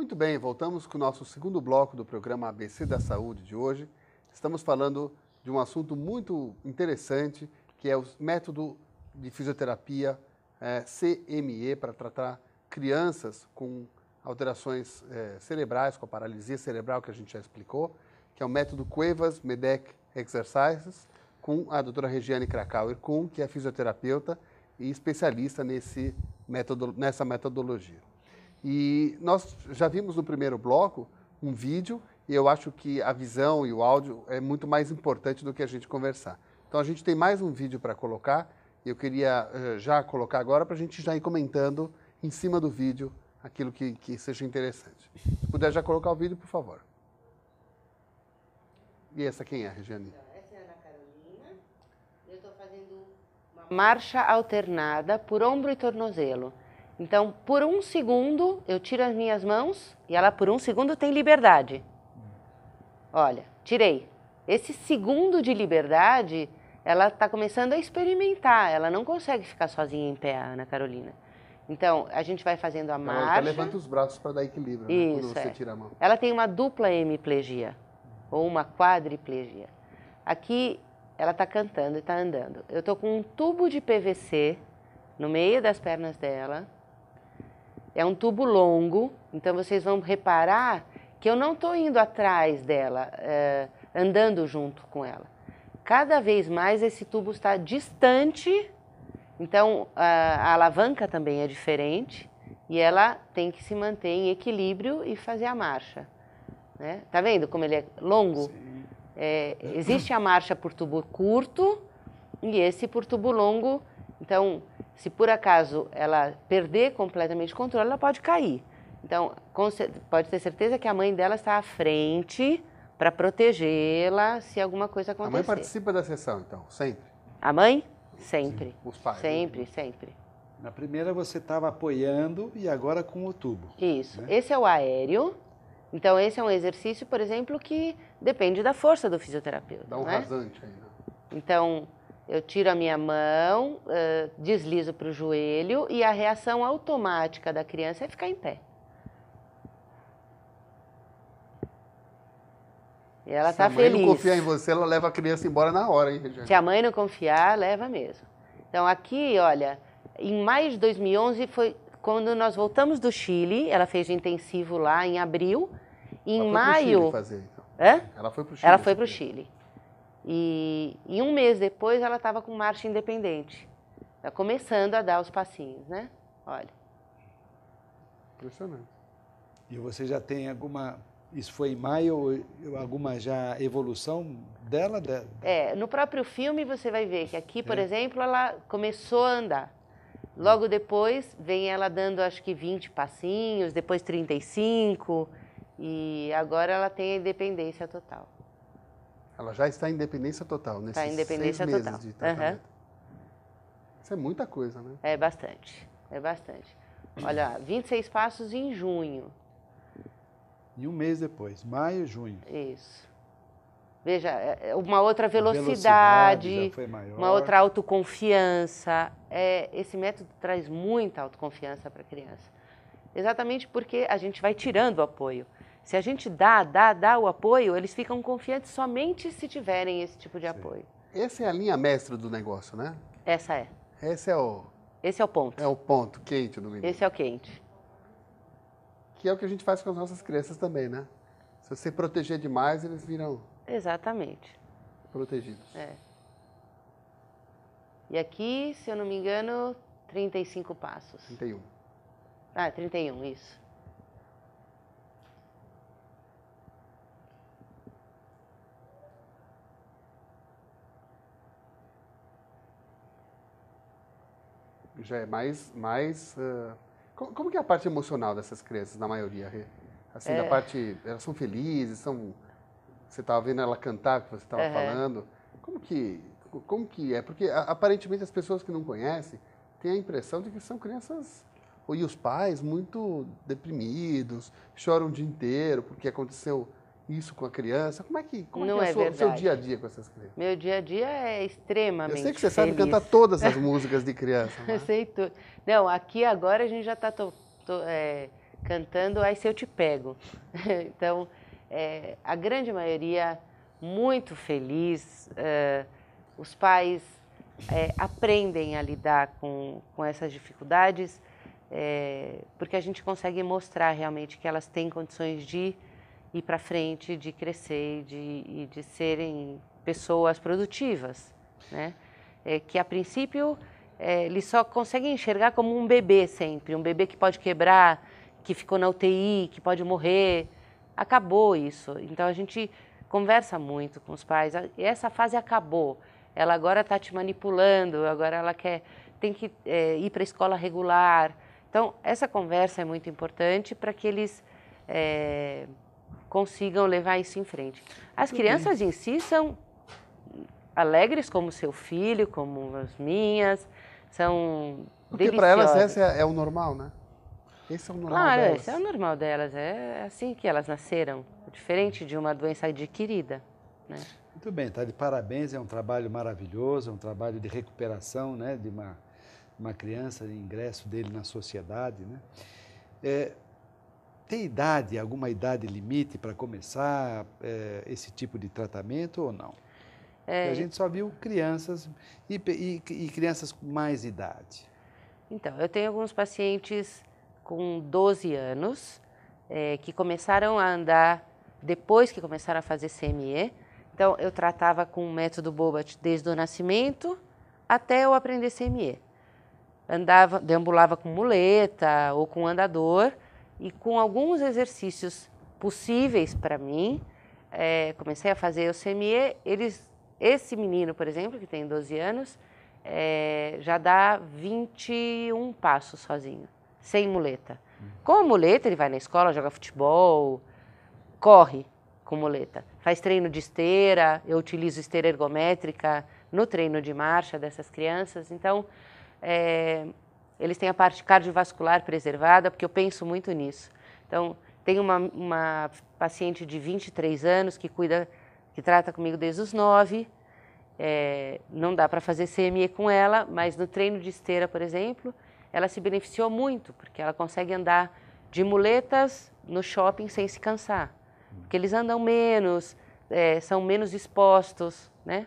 Muito bem, voltamos com o nosso segundo bloco do programa ABC da Saúde de hoje. Estamos falando de um assunto muito interessante, que é o método de fisioterapia CME para tratar crianças com alterações cerebrais, com a paralisia cerebral que a gente já explicou, que é o método Cuevas-Medeck Exercises, com a doutora Regiane Krakauer-Kuhn, que é fisioterapeuta e especialista nessa metodologia. E nós já vimos no primeiro bloco um vídeo, e eu acho que a visão e o áudio é muito mais importante do que a gente conversar. Então a gente tem mais um vídeo para colocar, e eu queria já colocar agora para a gente já ir comentando em cima do vídeo aquilo que seja interessante. Se puder já colocar o vídeo, por favor. E essa quem é, Regiane? Essa é a Ana Carolina. Eu estou fazendo uma marcha alternada por ombro e tornozelo. Então, por um segundo, eu tiro as minhas mãos e ela, por um segundo, tem liberdade. Olha, tirei. Esse segundo de liberdade, ela está começando a experimentar. Ela não consegue ficar sozinha em pé, a Ana Carolina. Então, a gente vai fazendo a marcha. Ela levanta os braços para dar equilíbrio, né, quando você tira a mão. Ela tem uma dupla hemiplegia, ou uma quadriplegia. Aqui, ela está cantando e está andando. Eu estou com um tubo de PVC no meio das pernas dela. É um tubo longo, então vocês vão reparar que eu não estou indo atrás dela, andando junto com ela. Cada vez mais esse tubo está distante, então a alavanca também é diferente e ela tem que se manter em equilíbrio e fazer a marcha. Né? Tá vendo como ele é longo? Existe a marcha por tubo curto e esse por tubo longo, então se por acaso ela perder completamente o controle, ela pode cair. Então, pode ter certeza que a mãe dela está à frente para protegê-la se alguma coisa acontecer. A mãe participa da sessão, então, sempre? A mãe? Sempre. Sim, os pais. Sempre, né? sempre. Na primeira você estava apoiando e agora com o tubo. Isso. Né? Esse é o aéreo. Então, esse é um exercício, por exemplo, que depende da força do fisioterapeuta. Dá um rasante aí, né? Então, eu tiro a minha mão, deslizo para o joelho e a reação automática da criança é ficar em pé. E ela está feliz. Se a mãe não confiar em você, ela leva a criança embora na hora, hein, Regiane? Se a mãe não confiar, leva mesmo. Então, aqui, olha, em maio de 2011 foi quando nós voltamos do Chile, ela fez intensivo lá em abril. E em maio... Ela foi para o Chile fazer, então. Hã? Ela foi para o Chile. Ela foi para o Chile. E um mês depois ela estava com marcha independente. Está começando a dar os passinhos, né? Olha. Impressionante. E você já tem alguma... Isso foi em maio, alguma já evolução dela? No próprio filme você vai ver que aqui, por exemplo, ela começou a andar. Logo depois vem ela dando acho que 20 passinhos, depois 35 e agora ela tem a independência total. Ela já está em independência total, nesses Está em independência 6 meses total. de tratamento. Isso é muita coisa, né? É bastante, é bastante. Olha, 26 passos em junho. E um mês depois, maio, junho. Isso. Veja, uma outra velocidade velocidade já foi maior. uma outra autoconfiança. Esse método traz muita autoconfiança para a criança. Exatamente porque a gente vai tirando o apoio. Se a gente dá o apoio, eles ficam confiantes somente se tiverem esse tipo de apoio. Essa é a linha mestra do negócio, né? Essa é. Esse é o ponto. É o ponto quente do menino. Esse é o quente. Que é o que a gente faz com as nossas crianças também, né? Se você proteger demais, eles viram... Exatamente. Protegidos. E aqui, se eu não me engano, 35 passos. 31. 31, isso. Já é mais como que é a parte emocional dessas crianças, na maioria? Assim, da parte... Elas são felizes, você estava vendo ela cantar, que você estava falando. Como que é? Porque aparentemente as pessoas que não conhecem têm a impressão de que são crianças... E os pais muito deprimidos, choram o dia inteiro porque aconteceu isso com a criança. Como é que é o seu dia a dia com essas crianças? Meu dia a dia é extremamente feliz. Eu sei que você sabe cantar todas as músicas de criança. Eu sei tudo. Não, aqui agora a gente já está cantando Ai Se Eu Te Pego. Então, a grande maioria muito feliz, os pais aprendem a lidar com essas dificuldades, porque a gente consegue mostrar realmente que elas têm condições de ir para frente, de crescer e de serem pessoas produtivas, né? Que a princípio eles só conseguem enxergar como um bebê sempre, um bebê que pode quebrar, que ficou na UTI, que pode morrer. Acabou isso. Então a gente conversa muito com os pais. Essa fase acabou. Ela agora está te manipulando, agora ela tem que ir para a escola regular. Então essa conversa é muito importante para que eles consigam levar isso em frente. As crianças em si são alegres como seu filho, como as minhas, são porque para elas esse é o normal, né? Esse é o normal delas. Claro, esse é o normal delas, é assim que elas nasceram, diferente de uma doença adquirida, né? Muito bem, está de parabéns, é um trabalho maravilhoso, é um trabalho de recuperação, né, de uma criança, de ingresso dele na sociedade, né? Tem idade, alguma idade limite para começar esse tipo de tratamento ou não? A gente só viu crianças e crianças com mais idade. Então, eu tenho alguns pacientes com 12 anos que começaram a andar depois que começaram a fazer CME. Então, eu tratava com o método Bobat desde o nascimento até eu aprender CME. Deambulava com muleta ou com andador e com alguns exercícios possíveis para mim, comecei a fazer o CME. Esse menino, por exemplo, que tem 12 anos, já dá 21 passos sozinho, sem muleta. Com a muleta, ele vai na escola, joga futebol, corre com muleta. Faz treino de esteira, eu utilizo esteira ergométrica no treino de marcha dessas crianças. Então, eles têm a parte cardiovascular preservada, porque eu penso muito nisso. Então, tem uma paciente de 23 anos que trata comigo desde os 9. Não dá para fazer CME com ela, mas no treino de esteira, por exemplo, ela se beneficiou muito, porque ela consegue andar de muletas no shopping sem se cansar. Porque eles andam menos, são menos expostos, né?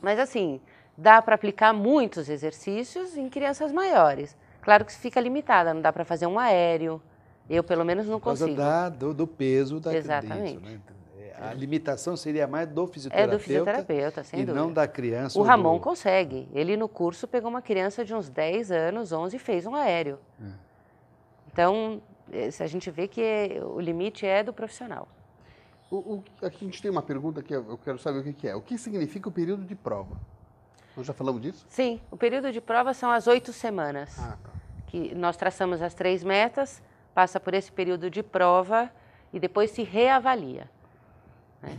Mas assim, dá para aplicar muitos exercícios em crianças maiores. Claro que fica limitada, não dá para fazer um aéreo. Eu, pelo menos, não consigo. Por causa do peso da criança. Exatamente. Né? A limitação seria mais do fisioterapeuta, do fisioterapeuta, sem dúvida. Não da criança. O Ramon consegue. Ele, no curso, pegou uma criança de uns 10 anos, 11, e fez um aéreo. Então, a gente vê que o limite é do profissional. Aqui a gente tem uma pergunta que eu quero saber o que é. O que significa o período de prova? Nós já falamos disso? Sim, o período de prova são as 8 semanas. Tá. Que nós traçamos as 3 metas, passa por esse período de prova e depois se reavalia.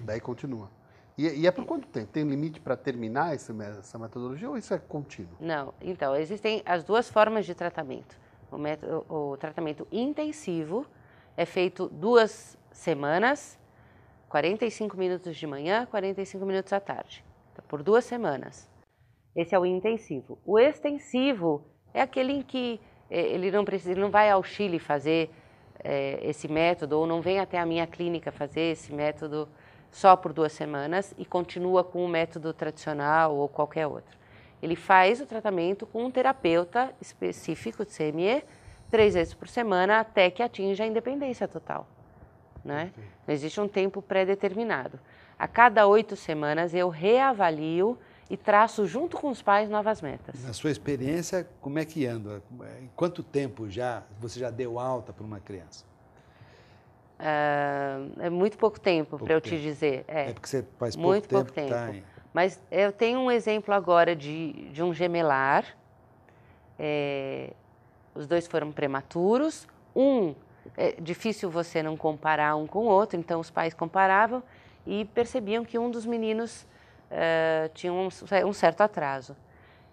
Daí continua. E é por quanto tempo? Tem limite para terminar essa metodologia ou isso é contínuo? Não. Então, existem as duas formas de tratamento. O tratamento intensivo é feito 2 semanas, 45 minutos de manhã, 45 minutos à tarde. Então, por 2 semanas. Esse é o intensivo. O extensivo é aquele em que ele não vai ao Chile fazer esse método, ou não vem até a minha clínica fazer esse método só por 2 semanas e continua com o método tradicional ou qualquer outro. Ele faz o tratamento com um terapeuta específico de CME 3 vezes por semana até que atinja a independência total, né? Não existe um tempo pré-determinado. A cada 8 semanas eu reavalio e traço junto com os pais novas metas. Na sua experiência, como é que anda? Em quanto tempo você já deu alta para uma criança? É muito pouco tempo para eu te dizer. Porque você faz muito pouco tempo. Mas eu tenho um exemplo agora de um gemelar. Os 2 foram prematuros. É difícil você não comparar um com o outro, então os pais comparavam e percebiam que um dos meninos tinha um certo atraso.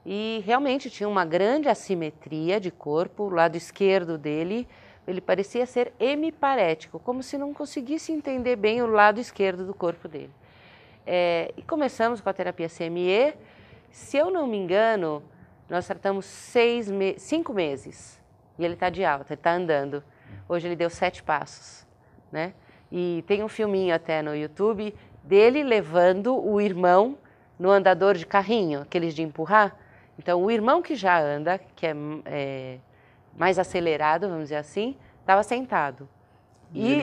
E realmente tinha uma grande assimetria de corpo. O lado esquerdo dele, ele parecia ser hemiparético, como se não conseguisse entender bem o lado esquerdo do corpo dele. E começamos com a terapia CME. Se eu não me engano, nós tratamos 5 meses. e ele está de alta, ele está andando. Hoje ele deu 7 passos, né? E tem um filminho até no YouTube dele levando o irmão no andador de carrinho, aqueles de empurrar. Então, o irmão que já anda, que é mais acelerado, vamos dizer assim, estava sentado. E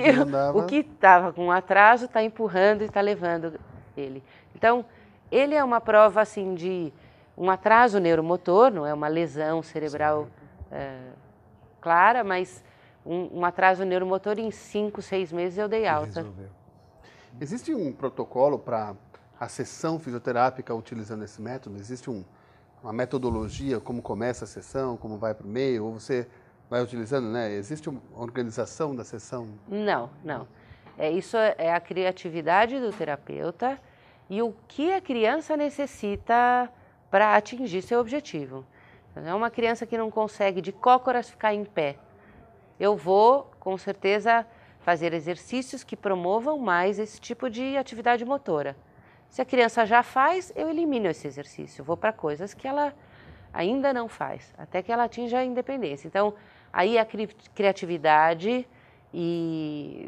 o que estava com atraso está empurrando e está levando ele. Então, ele é uma prova assim de um atraso neuromotor, não é uma lesão cerebral clara, mas um atraso neuromotor em 5, 6 meses eu dei alta. Existe um protocolo para a sessão fisioterápica utilizando esse método? Existe uma metodologia, como começa a sessão, como vai para o meio, ou você vai utilizando, né? Existe uma organização da sessão? Não. Isso é a criatividade do terapeuta e o que a criança necessita para atingir seu objetivo. É uma criança que não consegue de cócoras ficar em pé. Eu vou, com certeza, fazer exercícios que promovam mais esse tipo de atividade motora. Se a criança já faz, eu elimino esse exercício. Eu vou para coisas que ela ainda não faz, até que ela atinja a independência. Então, aí a criatividade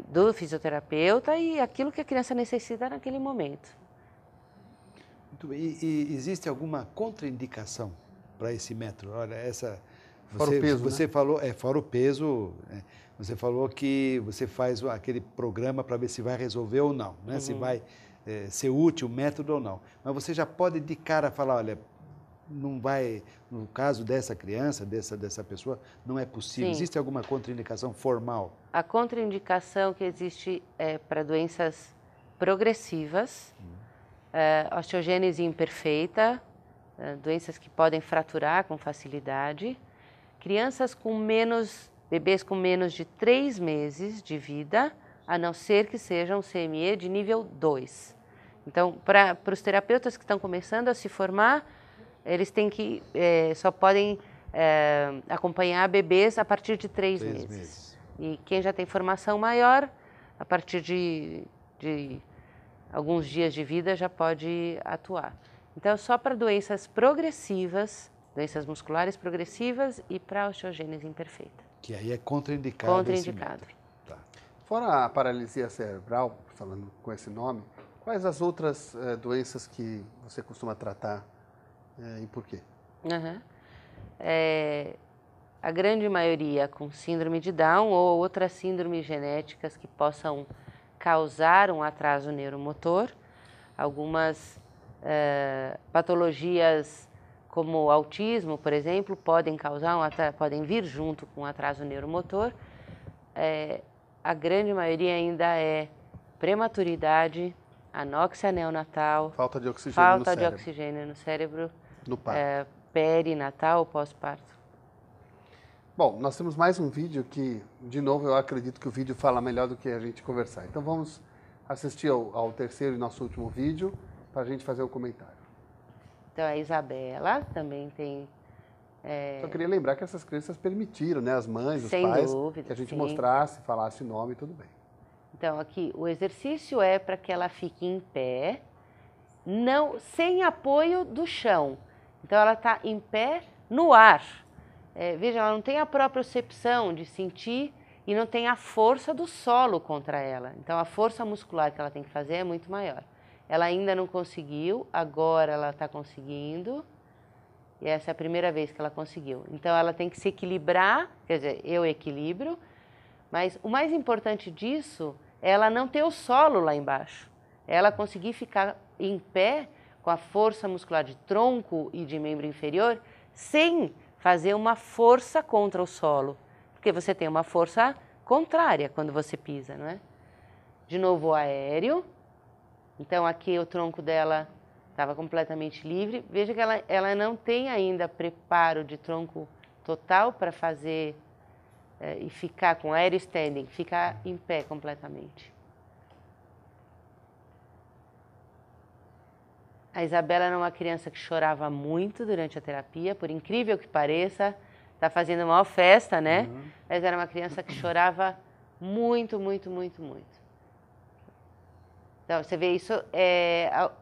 do fisioterapeuta e aquilo que a criança necessita naquele momento. Muito bem. E existe alguma contraindicação para esse método? Olha, fora o peso, você né? falou, fora o peso, né? Você falou que você faz aquele programa para ver se vai resolver ou não, né? Se vai ser útil o método ou não. Mas você já pode de cara falar, olha, não vai, no caso dessa criança, dessa pessoa, não é possível. Sim. Existe alguma contraindicação formal? A contraindicação que existe é para doenças progressivas, osteogênese imperfeita, doenças que podem fraturar com facilidade, bebês com menos de 3 meses de vida, a não ser que sejam CME de nível 2. Então, para os terapeutas que estão começando a se formar, eles têm que, só podem acompanhar bebês a partir de 3 meses. E quem já tem formação maior, a partir de alguns dias de vida já pode atuar. Então, só para doenças progressivas, doenças musculares progressivas e para osteogênese imperfeita. Que aí é contraindicado. Contraindicado. Tá. Fora a paralisia cerebral, falando com esse nome, quais as outras doenças que você costuma tratar e por quê? A grande maioria com síndrome de Down ou outras síndromes genéticas que possam causar um atraso neuromotor. Algumas patologias como autismo, por exemplo, podem podem vir junto com atraso neuromotor. A grande maioria ainda é prematuridade, anóxia neonatal, falta de oxigênio oxigênio no cérebro, no parto. perinatal, pós-parto. Bom, nós temos mais um vídeo que, de novo, eu acredito que o vídeo fala melhor do que a gente conversar. Então vamos assistir ao terceiro e nosso último vídeo para a gente fazer o comentário. Então a Isabela também tem... Só queria lembrar que essas crianças permitiram, né, as mães, os sem pais, dúvida, que a gente sim. mostrasse, falasse o nome, tudo bem. Então aqui, o exercício é para que ela fique em pé, sem apoio do chão. Então ela está em pé no ar. Veja, ela não tem a propriocepção de sentir e não tem a força do solo contra ela. Então a força muscular que ela tem que fazer é muito maior. Ela ainda não conseguiu, agora ela está conseguindo. E essa é a primeira vez que ela conseguiu. Então ela tem que se equilibrar, quer dizer, eu equilibro, mas o mais importante disso é ela não ter o solo lá embaixo. Ela conseguir ficar em pé com a força muscular de tronco e de membro inferior sem fazer uma força contra o solo. Porque você tem uma força contrária quando você pisa, não é? De novo o aéreo. Então aqui o tronco dela estava completamente livre. Veja que ela não tem ainda preparo de tronco total para fazer e ficar com aéreo standing, ficar em pé completamente. A Isabela era uma criança que chorava muito durante a terapia, por incrível que pareça, está fazendo uma festa, né? Mas era uma criança que chorava muito, muito, muito, muito. Então, você vê isso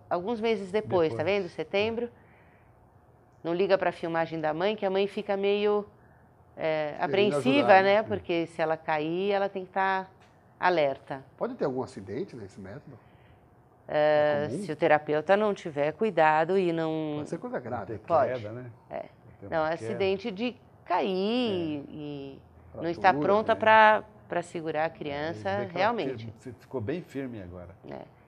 alguns meses depois, tá vendo? Setembro. Não liga para a filmagem da mãe, que a mãe fica meio apreensiva, ajudar, né? Porque se ela cair, ela tem que estar alerta. Pode ter algum acidente nesse método? Se o terapeuta não tiver cuidado e não... Pode ser coisa grave. Pode. Queda, né? Não, acidente de cair e não Fratura, estar pronta né? para segurar a criança, Você vê que ela realmente. ficou bem firme agora.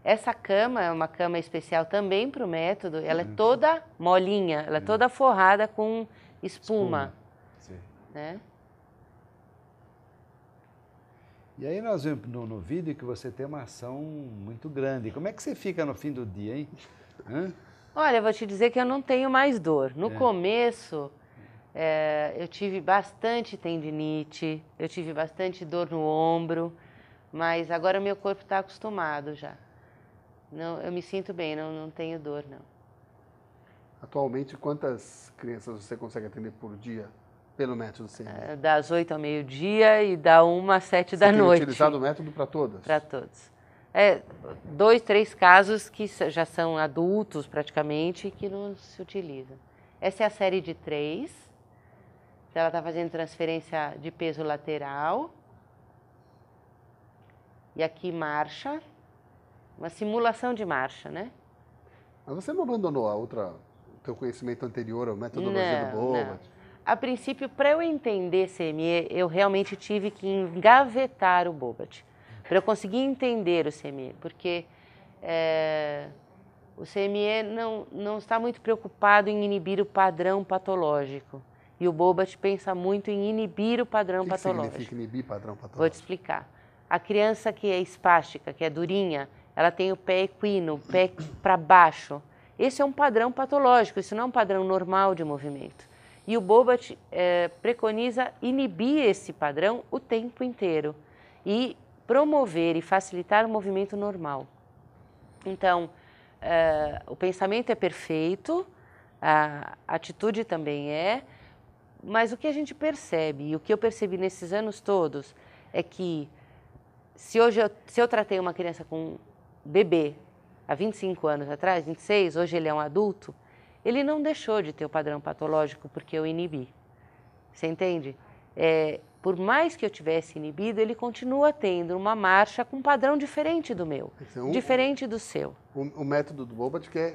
Essa cama é uma cama especial também para o método, ela é toda molinha, ela é toda forrada com espuma. Sim. Né? E aí nós vemos no vídeo que você tem uma ação muito grande. Como é que você fica no fim do dia, hein? Olha, eu vou te dizer que eu não tenho mais dor. No começo, eu tive bastante tendinite, eu tive bastante dor no ombro, mas agora meu corpo está acostumado já. Não, eu me sinto bem, não tenho dor, não. Atualmente, quantas crianças você consegue atender por dia pelo método CME? Das 8 ao meio-dia e da 1 às 7 da noite. Você tem utilizado o método para todas? Para todos. 2, 3 casos que já são adultos praticamente que não se utilizam. Essa é a série de 3. Ela está fazendo transferência de peso lateral. E aqui marcha. Uma simulação de marcha, né? Mas você não abandonou o teu conhecimento anterior, a metodologia do Bobat? Não. A princípio, para eu entender CME, eu realmente tive que engavetar o Bobat. Para eu conseguir entender o CME, porque o CME não está muito preocupado em inibir o padrão patológico. E o Bobat pensa muito em inibir o padrão patológico. O que significa inibir padrão patológico? Vou te explicar. A criança que é espástica, que é durinha, ela tem o pé equino, o pé para baixo. Esse é um padrão patológico, isso não é um padrão normal de movimento. E o Bobat preconiza inibir esse padrão o tempo inteiro e promover e facilitar o movimento normal. Então, o pensamento é perfeito, a atitude também mas o que a gente percebe, e o que eu percebi nesses anos todos, é que se eu tratei uma criança com bebê há 25 anos atrás, 26, hoje ele é um adulto, ele não deixou de ter o padrão patológico porque eu inibi. Você entende? Por mais que eu tivesse inibido, ele continua tendo uma marcha com um padrão diferente do meu, diferente do seu. O método do Bobat quer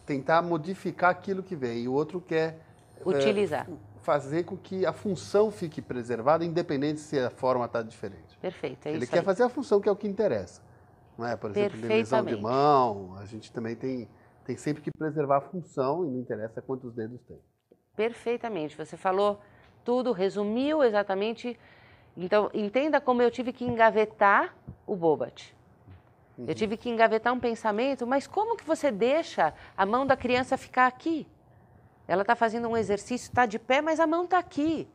tentar modificar aquilo que vem, e o outro quer utilizar. Fazer com que a função fique preservada, independente se a forma está diferente. Perfeito, Ele quer fazer a função que é o que interessa. Não é? Por exemplo, lesão de mão, a gente também tem sempre que preservar a função e não interessa quantos dedos tem. Perfeitamente, você falou tudo, resumiu exatamente. Então, entenda como eu tive que engavetar o Bobat. Eu tive que engavetar um pensamento, mas como que você deixa a mão da criança ficar aqui? Ela está fazendo um exercício, está de pé, mas a mão está aqui.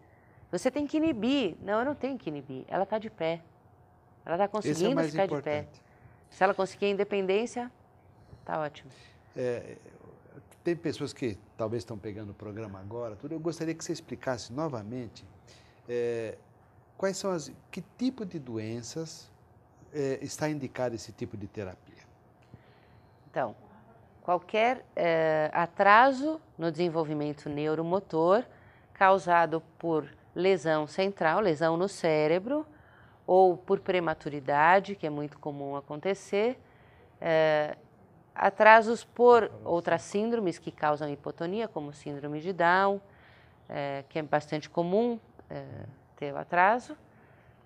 Você tem que inibir. Não, eu não tenho que inibir. Ela está de pé. Ela está conseguindo ficar de pé. Se ela conseguir a independência, está ótimo. Tem pessoas que talvez estão pegando o programa agora, tudo. Eu gostaria que você explicasse novamente que tipo de doenças está indicado esse tipo de terapia. Então, qualquer atraso no desenvolvimento neuromotor causado por lesão central, lesão no cérebro, ou por prematuridade, que é muito comum acontecer, atrasos por outras síndromes que causam hipotonia, como síndrome de Down, que é bastante comum ter o atraso.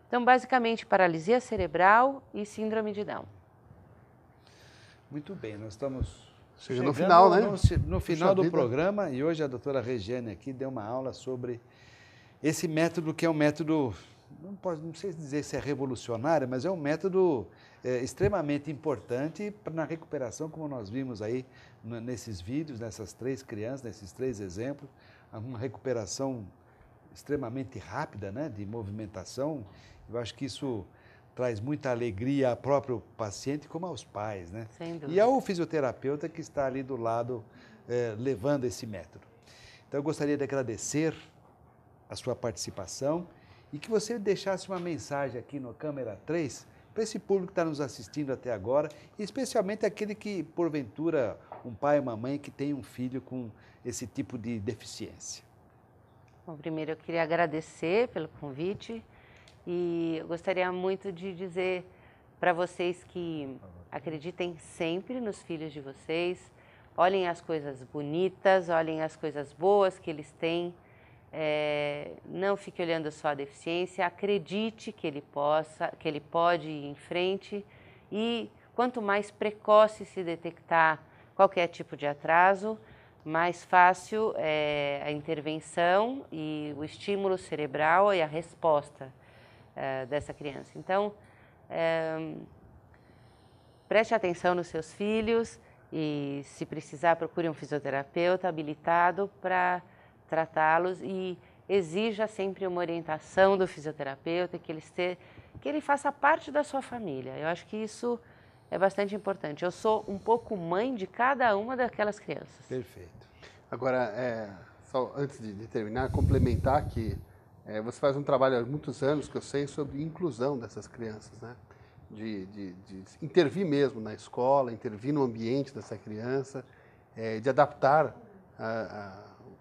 Então, basicamente, paralisia cerebral e síndrome de Down. Muito bem, nós estamos chegando no final, né? No final do programa, e hoje a doutora Regiane aqui deu uma aula sobre esse método que é um método, não sei dizer se é revolucionário, mas é um método extremamente importante na recuperação, como nós vimos aí nesses vídeos, nessas 3 crianças, nesses 3 exemplos, uma recuperação extremamente rápida, né, de movimentação. Eu acho que isso traz muita alegria ao próprio paciente como aos pais, né? Sem dúvida. E ao fisioterapeuta que está ali do lado levando esse método. Então eu gostaria de agradecer a sua participação e que você deixasse uma mensagem aqui no Câmera 3 para esse público que está nos assistindo até agora, e especialmente aquele que, porventura, um pai ou uma mãe que tem um filho com esse tipo de deficiência. Bom, primeiro eu queria agradecer pelo convite e eu gostaria muito de dizer para vocês que acreditem sempre nos filhos de vocês, olhem as coisas bonitas, olhem as coisas boas que eles têm, não fique olhando só a deficiência, acredite que ele pode ir em frente e quanto mais precoce se detectar qualquer tipo de atraso, mais fácil é a intervenção e o estímulo cerebral e a resposta dessa criança. Então, preste atenção nos seus filhos e, se precisar, procure um fisioterapeuta habilitado para tratá-los e exija sempre uma orientação do fisioterapeuta, que ele faça parte da sua família. Eu acho que isso é bastante importante. Eu sou um pouco mãe de cada uma daquelas crianças. Perfeito. Agora, só antes de terminar, complementar que você faz um trabalho há muitos anos, que eu sei, sobre inclusão dessas crianças, né? De intervir mesmo na escola, intervir no ambiente dessa criança, de adaptar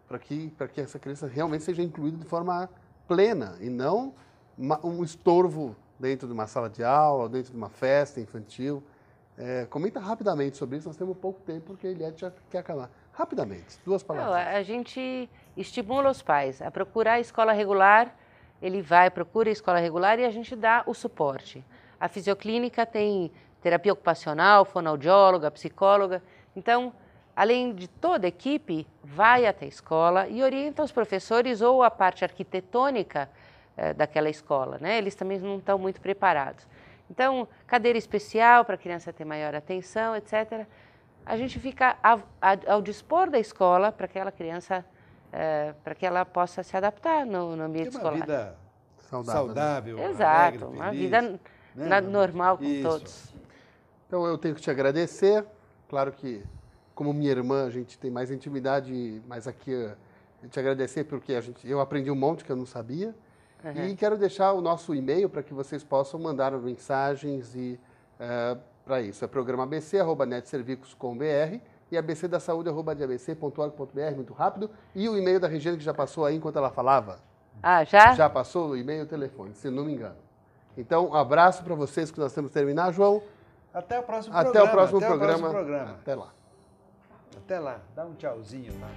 para que essa criança realmente seja incluída de forma plena e não um estorvo dentro de uma sala de aula, dentro de uma festa infantil. Comenta rapidamente sobre isso, nós temos pouco tempo porque ele já quer acabar. Rapidamente, 2 palavras. Não, a gente estimula os pais a procurar a escola regular, ele procura a escola regular e a gente dá o suporte. A fisioclínica tem terapia ocupacional, fonoaudióloga, psicóloga. Então, além de toda a equipe, vai até a escola e orienta os professores ou a parte arquitetônica daquela escola, né? Eles também não estão muito preparados. Então, cadeira especial para a criança ter maior atenção, etc. A gente fica ao dispor da escola para aquela criança, para que ela possa se adaptar no ambiente escolar. Uma vida saudável, exato, alegre, uma feliz, vida normal com todos. Então, eu tenho que te agradecer. Claro que, como minha irmã, a gente tem mais intimidade, mas aqui eu te agradecer porque eu aprendi um monte que eu não sabia. Uhum. E quero deixar o nosso e-mail para que vocês possam mandar mensagens para isso. É programa abc@netservicos.com.br e abcdasaude@abc.org.br, muito rápido. E o e-mail da Regiane, que já passou aí enquanto ela falava. Ah, já? Já passou o e-mail e o telefone, se não me engano. Então, um abraço para vocês, que nós temos que terminar, João. Até o próximo programa. Até o próximo programa. Até lá. Até lá. Dá um tchauzinho lá.